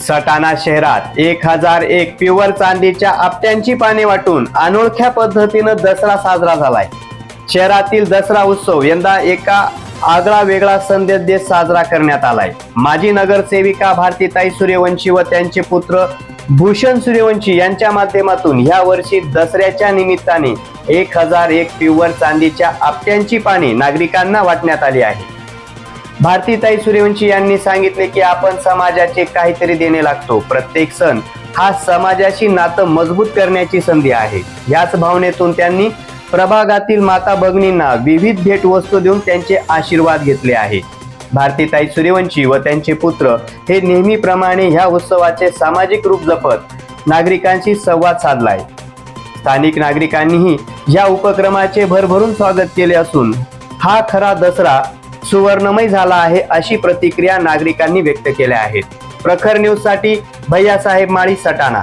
सटाणा शहरात 1001 प्युअर चांदीच्या आपट्यांची पाने वाटून अनोळख्या पद्धतीनं दसरा साजरा झालाय। शहरातील दसरा उत्सव यंदा एका आगळा वेगळा संदेश देत साजरा करण्यात आलाय। माजी नगरसेविका भारतीताई सूर्यवंशी व त्यांचे पुत्र भूषण सूर्यवंशी यांच्या माध्यमातून या वर्षी दसऱ्याच्या निमित्ताने 1001 प्युअर चांदीच्या आपट्यांची पाने नागरिकांना वाटण्यात आली आहे। भारतीताई सूर्यवंशी यांनी सांगितले की आपण समाजाचे काहीतरी देणे लागतो। प्रत्येक सण हा समाजाशी नातं मजबूत करण्याची संधी आहे। याच भावनेतून त्यांनी प्रभागातील माता भगिनींना विविध भेटवस्तू देऊन त्यांचे आशीर्वाद घेतले आहे। भारतीताई सूर्यवंशी व त्यांचे पुत्र हे नेहमीप्रमाणे ह्या उत्सवाचे सामाजिक रूप जपत नागरिकांशी संवाद साधलाय। स्थानिक नागरिकांनीही या उपक्रमाचे भरभरून स्वागत केले असून हा खरा दसरा सुवर्णमय झाला आहे अशी प्रतिक्रिया नागरिकांनी व्यक्त केल्या आहेत। प्रखर न्यूज साठी भैयासाहेब माळी, सटाणा।